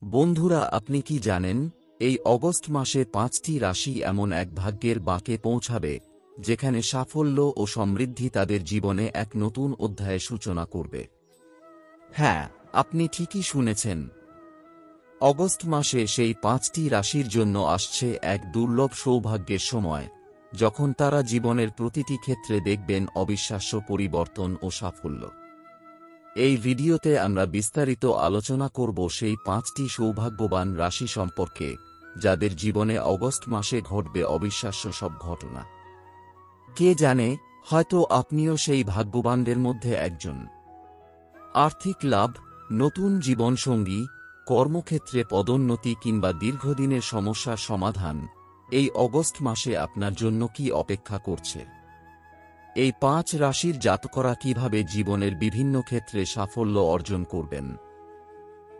বন্ধুরা, আপনি কি জানেন এই অগস্ট মাসে ৫টি রাশি এমন এক ভাগ্যের বাঁকে পৌঁছাবে যেখানে সাফল্য ও সমৃদ্ধি তাদের জীবনে এক নতুন অধ্যায়ের সূচনা করবে? হ্যাঁ, আপনি ঠিকই শুনেছেন। অগস্ট মাসে সেই ৫টি রাশির জন্য আসছে এক দুর্লভ সৌভাগ্যের সময়, যখন তারা জীবনের প্রতিটি ক্ষেত্রে দেখবেন অবিশ্বাস্য পরিবর্তন ও সাফল্য। এই ভিডিওতে আমরা বিস্তারিত আলোচনা করব সেই ৫টি সৌভাগ্যবান রাশি সম্পর্কে, যাদের জীবনে অগস্ট মাসে ঘটবে অবিশ্বাস্য সব ঘটনা। কে জানে, হয়তো আপনিও সেই ভাগ্যবানদের মধ্যে একজন। আর্থিক লাভ, নতুন জীবনসঙ্গী, কর্মক্ষেত্রে পদোন্নতি কিংবা দীর্ঘদিনের সমস্যার সমাধান, এই অগস্ট মাসে আপনার জন্য কি অপেক্ষা করছে? এই ৫ রাশির জাতকরা কিভাবে জীবনের বিভিন্ন ক্ষেত্রে সাফল্য অর্জন করবেন,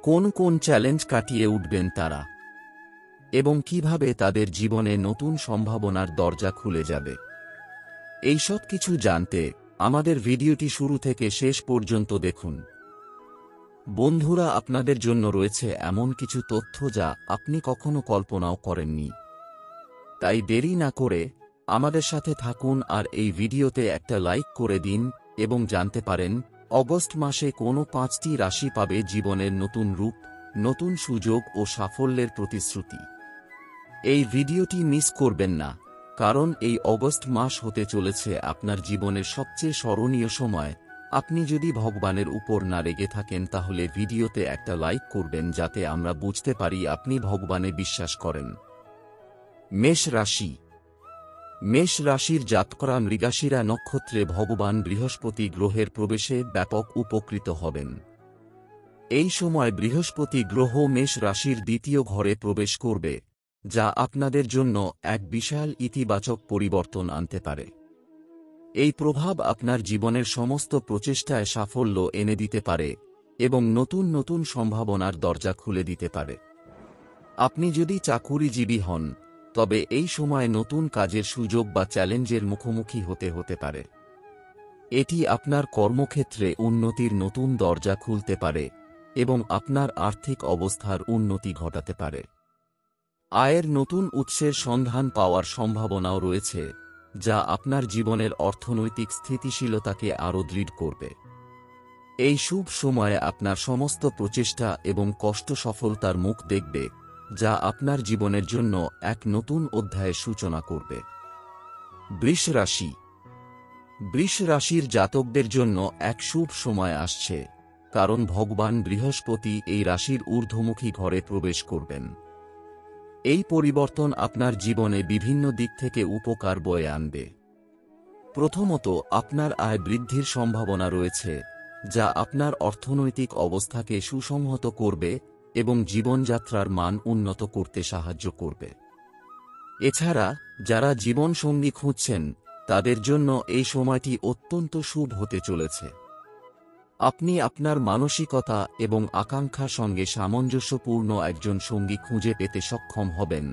কোন কোন চ্যালেঞ্জ কাটিয়ে উঠবেন তারা, এবং কিভাবে তাদের জীবনে নতুন সম্ভাবনার দরজা খুলে যাবে, এই সব কিছু জানতে আমাদের ভিডিওটি শুরু থেকে শেষ পর্যন্ত দেখুন। বন্ধুরা, আপনাদের জন্য রয়েছে এমন কিছু তথ্য যা আপনি কখনো কল্পনাও করেননি। তাই দেরি না করে আমাদের সাথে থাকুন আর এই ভিডিওতে একটা লাইক করে দিন এবং জানতে পারেন অগস্ট মাসে কোন ৫টি রাশি পাবে জীবনের নতুন রূপ, নতুন সুযোগ ও সাফল্যের প্রতিশ্রুতি। এই ভিডিওটি মিস করবেন না, কারণ এই অগস্ট মাস হতে চলেছে আপনার জীবনের সবচেয়ে স্মরণীয় সময়। আপনি যদি ভগবানের উপর না রেগে থাকেন তাহলে ভিডিওতে একটা লাইক করবেন, যাতে আমরা বুঝতে পারি আপনি ভগবানে বিশ্বাস করেন। মেষ রাশি। মেষ রাশির জাতকরা মৃগশিরা নক্ষত্রে ভগবান বৃহস্পতি গ্রহের প্রবেশে ব্যাপক উপকৃত হবেন। এই সময় বৃহস্পতি গ্রহ মেষ রাশির দ্বিতীয় ঘরে প্রবেশ করবে, যা আপনাদের জন্য এক বিশাল ইতিবাচক পরিবর্তন আনতে পারে। এই প্রভাব আপনার জীবনের সমস্ত প্রচেষ্টায় সাফল্য এনে দিতে পারে এবং নতুন নতুন সম্ভাবনার দরজা খুলে দিতে পারে। আপনি যদি চাকুরিজীবী হন, তবে এই সময় নতুন কাজের সুযোগ বা চ্যালেঞ্জের মুখোমুখি হতে পারে। এটি আপনার কর্মক্ষেত্রে উন্নতির নতুন দরজা খুলতে পারে এবং আপনার আর্থিক অবস্থার উন্নতি ঘটাতে পারে। আয়ের নতুন উৎসের সন্ধান পাওয়ার সম্ভাবনাও রয়েছে, যা আপনার জীবনের অর্থনৈতিক স্থিতিশীলতাকে আরও দৃঢ় করবে। এই শুভ সময়ে আপনার সমস্ত প্রচেষ্টা এবং কষ্ট সফলতার মুখ দেখবে, যা আপনার জীবনের জন্য এক নতুন অধ্যায়ের সূচনা করবে। বৃষ রাশি। বৃষ রাশির জাতকদের জন্য এক শুভ সময় আসছে, কারণ ভগবান বৃহস্পতি এই রাশির ঊর্ধ্বমুখী ঘরে প্রবেশ করবেন। এই পরিবর্তন আপনার জীবনে বিভিন্ন দিক থেকে উপকার বয়ে আনবে। প্রথমত, আপনার আয় বৃদ্ধির সম্ভাবনা রয়েছে, যা আপনার অর্থনৈতিক অবস্থাকে সুসংহত করবে এবং জীবনযাত্রার মান উন্নত করতে সাহায্য করবে। এছাড়া যারা জীবনসঙ্গী খুঁজছেন, তাদের জন্য এই সময়টি অত্যন্ত শুভ হতে চলেছে। আপনি আপনার মানসিকতা এবং আকাঙ্ক্ষার সঙ্গে সামঞ্জস্যপূর্ণ একজন সঙ্গী খুঁজে পেতে সক্ষম হবেন,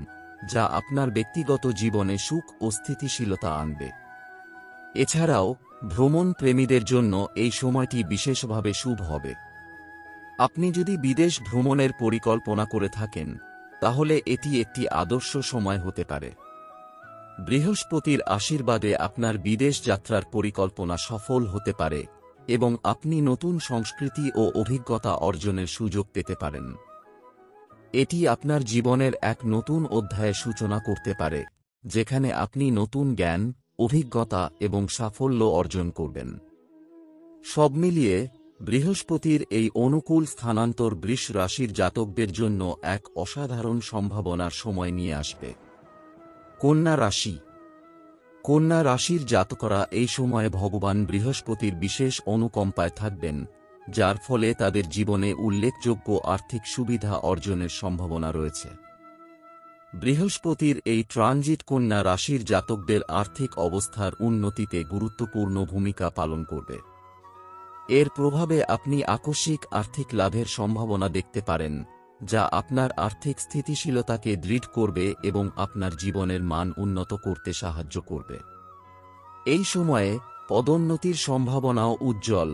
যা আপনার ব্যক্তিগত জীবনে সুখ ও স্থিতিশীলতা আনবে। এছাড়াও ভ্রমণ প্রেমীদের জন্য এই সময়টি বিশেষভাবে শুভ হবে। আপনি যদি বিদেশ ভ্রমণের পরিকল্পনা করে থাকেন, তাহলে এটি একটি আদর্শ সময় হতে পারে। বৃহস্পতির আশীর্বাদে আপনার বিদেশ যাত্রার পরিকল্পনা সফল হতে পারে এবং আপনি নতুন সংস্কৃতি ও অভিজ্ঞতা অর্জনের সুযোগ পেতে পারেন। এটি আপনার জীবনের এক নতুন অধ্যায়ের সূচনা করতে পারে, যেখানে আপনি নতুন জ্ঞান, অভিজ্ঞতা এবং সাফল্য অর্জন করবেন। সব মিলিয়ে বৃহস্পতির এই অনুকূল স্থানান্তর বৃষ রাশির জাতকদের জন্য এক অসাধারণ সম্ভাবনার সময় নিয়ে আসবে। কন্যা রাশি। কন্যা রাশির জাতকরা এই সময়ে ভগবান বৃহস্পতির বিশেষ অনুকম্পায় থাকবেন, যার ফলে তাদের জীবনে উল্লেখযোগ্য আর্থিক সুবিধা অর্জনের সম্ভাবনা রয়েছে। বৃহস্পতির এই ট্রানজিট কন্যা রাশির জাতকদের আর্থিক অবস্থার উন্নতিতে গুরুত্বপূর্ণ ভূমিকা পালন করবে। এর প্রভাবে আপনি আকস্মিক আর্থিক লাভের সম্ভাবনা দেখতে পারেন, যা আপনার আর্থিক স্থিতিশীলতাকে দৃঢ় করবে এবং আপনার জীবনের মান উন্নত করতে সাহায্য করবে। এই সময়ে পদোন্নতির সম্ভাবনাও উজ্জ্বল,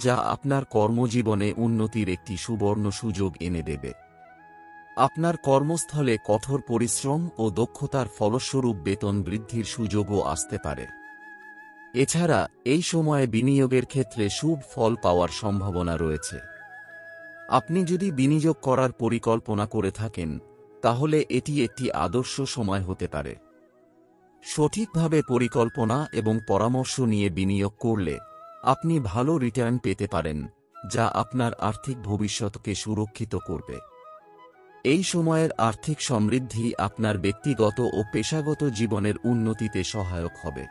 যা আপনার কর্মজীবনে উন্নতির একটি সুবর্ণ সুযোগ এনে দেবে। আপনার কর্মস্থলে কঠোর পরিশ্রম ও দক্ষতার ফলস্বরূপ বেতন বৃদ্ধির সুযোগও আসতে পারে। এছাড়া এই সময়ে বিনিয়োগের ক্ষেত্রে শুভ ফল পাওয়ার সম্ভাবনা রয়েছে। আপনি যদি বিনিয়োগ করার পরিকল্পনা করে থাকেন, তাহলে এটি একটি আদর্শ সময় হতে পারে। সঠিকভাবে পরিকল্পনা এবং পরামর্শ নিয়ে বিনিয়োগ করলে আপনি ভালো রিটার্ন পেতে পারেন, যা আপনার আর্থিক ভবিষ্যৎকে সুরক্ষিত করবে। এই সময়ের আর্থিক সমৃদ্ধি আপনার ব্যক্তিগত ও পেশাগত জীবনের উন্নতিতে সহায়ক হবে।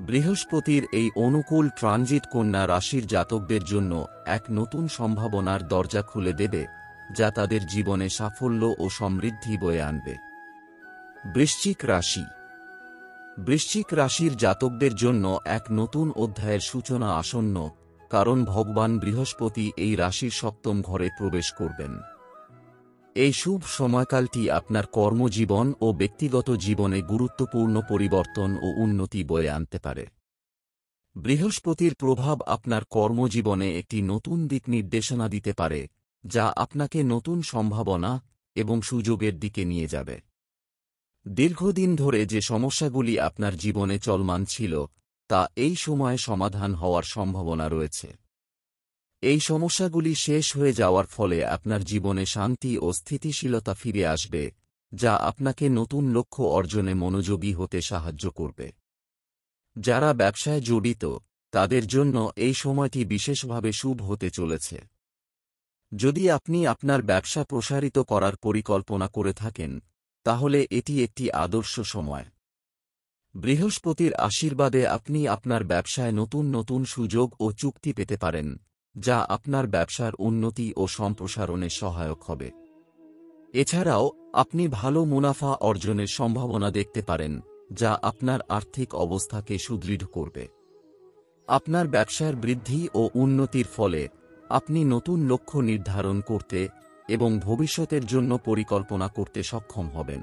বৃহস্পতির এই অনুকূল ট্রানজিট কন্যা রাশির জাতকদের জন্য এক নতুন সম্ভাবনার দরজা খুলে দেবে, যা তাদের জীবনে সাফল্য ও সমৃদ্ধি বয়ে আনবে। বৃশ্চিক রাশি। বৃশ্চিক রাশির জাতকদের জন্য এক নতুন অধ্যায়ের সূচনা আসন্ন, কারণ ভগবান বৃহস্পতি এই রাশির সপ্তম ঘরে প্রবেশ করবেন। এই শুভ সময়কালটি আপনার কর্মজীবন ও ব্যক্তিগত জীবনে গুরুত্বপূর্ণ পরিবর্তন ও উন্নতি বয়ে আনতে পারে। বৃহস্পতির প্রভাব আপনার কর্মজীবনে একটি নতুন দিক নির্দেশনা দিতে পারে, যা আপনাকে নতুন সম্ভাবনা এবং সুযোগের দিকে নিয়ে যাবে। দীর্ঘদিন ধরে যে সমস্যাগুলি আপনার জীবনে চলমান ছিল, তা এই সময়ে সমাধান হওয়ার সম্ভাবনা রয়েছে। এই সমস্যাগুলি শেষ হয়ে যাওয়ার ফলে আপনার জীবনে শান্তি ও স্থিতিশীলতা ফিরে আসবে, যা আপনাকে নতুন লক্ষ্য অর্জনে মনোযোগী হতে সাহায্য করবে। যারা ব্যবসায় জড়িত, তাদের জন্য এই সময়টি বিশেষভাবে শুভ হতে চলেছে। যদি আপনি আপনার ব্যবসা প্রসারিত করার পরিকল্পনা করে থাকেন, তাহলে এটি একটি আদর্শ সময়। বৃহস্পতির আশীর্বাদে আপনি আপনার ব্যবসায় নতুন নতুন সুযোগ ও চুক্তি পেতে পারেন, যা আপনার ব্যবসার উন্নতি ও সম্প্রসারণে সহায়ক হবে। এছাড়াও আপনি ভালো মুনাফা অর্জনের সম্ভাবনা দেখতে পারেন, যা আপনার আর্থিক অবস্থাকে সুদৃঢ় করবে। আপনার ব্যবসার বৃদ্ধি ও উন্নতির ফলে আপনি নতুন লক্ষ্য নির্ধারণ করতে এবং ভবিষ্যতের জন্য পরিকল্পনা করতে সক্ষম হবেন।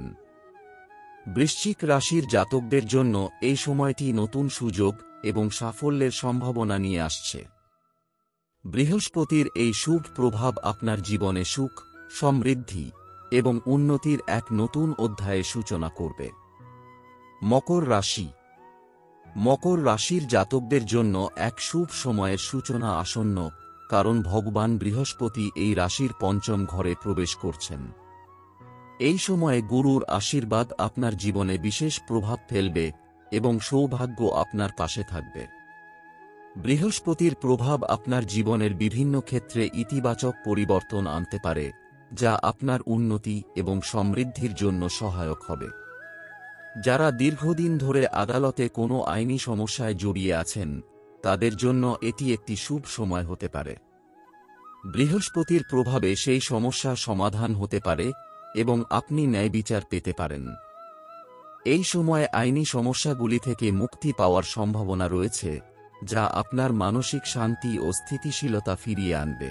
বৃশ্চিক রাশির জাতকদের জন্য এই সময়টি নতুন সুযোগ এবং সাফল্যের সম্ভাবনা নিয়ে আসছে। বৃহস্পতির এই শুভ প্রভাব আপনার জীবনে সুখ, সমৃদ্ধি এবং উন্নতির এক নতুন অধ্যায়ের সূচনা করবে। মকর রাশি। মকর রাশির জাতকদের জন্য এক শুভ সময়ের সূচনা আসন্ন, কারণ ভগবান বৃহস্পতি এই রাশির পঞ্চম ঘরে প্রবেশ করছেন। এই সময়ে গুরুর আশীর্বাদ আপনার জীবনে বিশেষ প্রভাব ফেলবে এবং সৌভাগ্য আপনার পাশে থাকবে। বৃহস্পতির প্রভাব আপনার জীবনের বিভিন্ন ক্ষেত্রে ইতিবাচক পরিবর্তন আনতে পারে, যা আপনার উন্নতি এবং সমৃদ্ধির জন্য সহায়ক হবে। যারা দীর্ঘদিন ধরে আদালতে কোনো আইনি সমস্যায় জড়িয়ে আছেন, তাদের জন্য এটি একটি শুভ সময় হতে পারে। বৃহস্পতির প্রভাবে সেই সমস্যা সমাধান হতে পারে এবং আপনি ন্যায়বিচার পেতে পারেন। এই সময়ে আইনি সমস্যাগুলি থেকে মুক্তি পাওয়ার সম্ভাবনা রয়েছে, যা আপনার মানসিক শান্তি ও স্থিতিশীলতা ফিরিয়ে আনবে।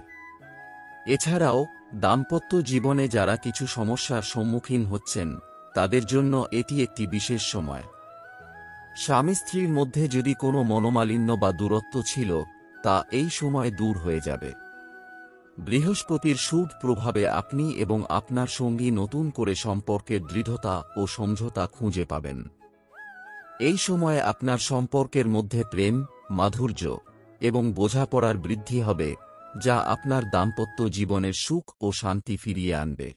এছাড়াও দাম্পত্য জীবনে যারা কিছু সমস্যার সম্মুখীন হচ্ছেন, তাদের জন্য এটি একটি বিশেষ সময়। স্বামী স্ত্রীর মধ্যে যদি কোনো মনোমালিন্য বা দূরত্ব ছিল, তা এই সময় দূর হয়ে যাবে। বৃহস্পতির শুভ প্রভাবে আপনি এবং আপনার সঙ্গী নতুন করে সম্পর্কের দৃঢ়তা ও সমঝোতা খুঁজে পাবেন। এই সময়ে আপনার সম্পর্কের মধ্যে প্রেম, মাধুর্য এবং বোঝাপড়ার বৃদ্ধি হবে, যা আপনার দাম্পত্য জীবনের সুখ ও শান্তি ফিরিয়ে আনবে।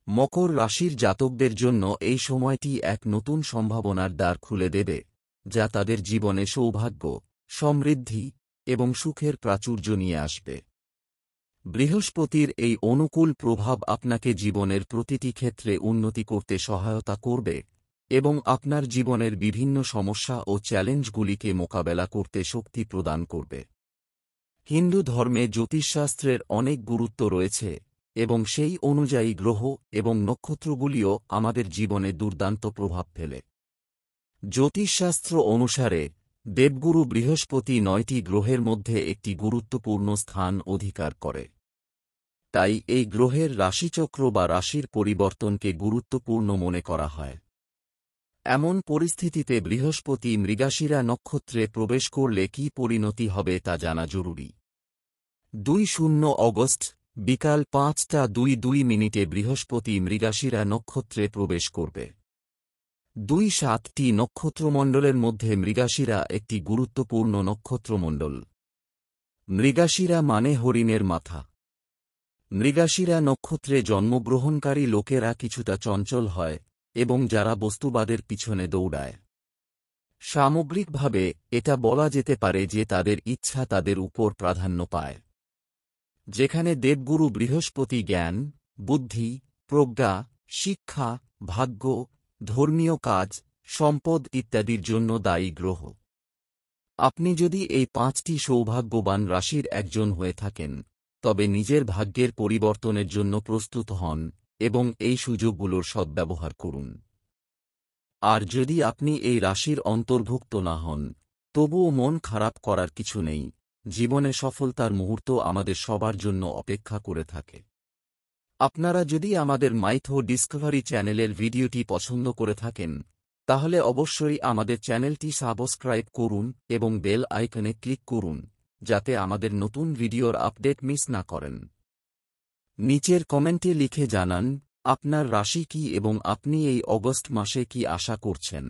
মকর রাশির জাতকদের জন্য এই সময়টি এক নতুন সম্ভাবনার দ্বার খুলে দেবে, যা তাদের জীবনে সৌভাগ্য, সমৃদ্ধি এবং সুখের প্রাচুর্য নিয়ে আসবে। বৃহস্পতির এই অনুকূল প্রভাব আপনাকে জীবনের প্রতিটি ক্ষেত্রে উন্নতি করতে সহায়তা করবে এবং আপনার জীবনের বিভিন্ন সমস্যা ও চ্যালেঞ্জগুলিকে মোকাবেলা করতে শক্তি প্রদান করবে। হিন্দু ধর্মে জ্যোতিষশাস্ত্রের অনেক গুরুত্ব রয়েছে এবং সেই অনুযায়ী গ্রহ এবং নক্ষত্রগুলিও আমাদের জীবনে দুর্দান্ত প্রভাব ফেলে। জ্যোতিষশাস্ত্র অনুসারে দেবগুরু বৃহস্পতি 9টি গ্রহের মধ্যে একটি গুরুত্বপূর্ণ স্থান অধিকার করে। তাই এই গ্রহের রাশিচক্র বা রাশির পরিবর্তনকে গুরুত্বপূর্ণ মনে করা হয়। এমন পরিস্থিতিতে বৃহস্পতি মৃগশিরা নক্ষত্রে প্রবেশ করলে কী পরিণতি হবে তা জানা জরুরি। 20 অগস্ট বিকাল ৫টা ২২ বৃহস্পতি মৃগাশিরা নক্ষত্রে প্রবেশ করবে। ২-৭টি নক্ষত্রমণ্ডলের মধ্যে মৃগাশিরা একটি গুরুত্বপূর্ণ নক্ষত্রমণ্ডল। মৃগাশিরা মানে হরিণের মাথা। মৃগাশিরা নক্ষত্রে জন্মগ্রহণকারী লোকেরা কিছুটা চঞ্চল হয় এবং যারা বস্তুবাদের পিছনে দৌড়ায়। সামগ্রিকভাবে এটা বলা যেতে পারে যে তাদের ইচ্ছা তাদের উপর প্রাধান্য পায়। যেখানে দেবগুরু বৃহস্পতি জ্ঞান, বুদ্ধি, প্রজ্ঞা, শিক্ষা, ভাগ্য, ধর্মীয় কাজ, সম্পদ ইত্যাদির জন্য দায়ী গ্রহ। আপনি যদি এই 5টি সৌভাগ্যবান রাশির একজন হয়ে থাকেন, তবে নিজের ভাগ্যের পরিবর্তনের জন্য প্রস্তুত হন এবং এই সুযোগগুলোর সদ্ব্যবহার করুন। আর যদি আপনি এই রাশির অন্তর্ভুক্ত না হন, তবুও মন খারাপ করার কিছু নেই। জীবনে সফলতার মুহূর্ত আমাদের সবার জন্য অপেক্ষা করে থাকে। আপনারা যদি আমাদের মাইথো ডিসকভারি চ্যানেলের ভিডিওটি পছন্দ করে থাকেন, তাহলে অবশ্যই আমাদের চ্যানেলটি সাবস্ক্রাইব করুন এবং বেল আইকনে ক্লিক করুন, যাতে আমাদের নতুন ভিডিওর আপডেট মিস না করেন। নিচের কমেন্টে লিখে জানান আপনার রাশি কি এবং আপনি এই অগস্ট মাসে কি আশা করছেন।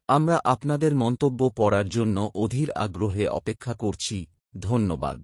আমরা আপনাদের মন্তব্য পড়ার জন্য অধীর আগ্রহে অপেক্ষা করছি। ধন্যবাদ।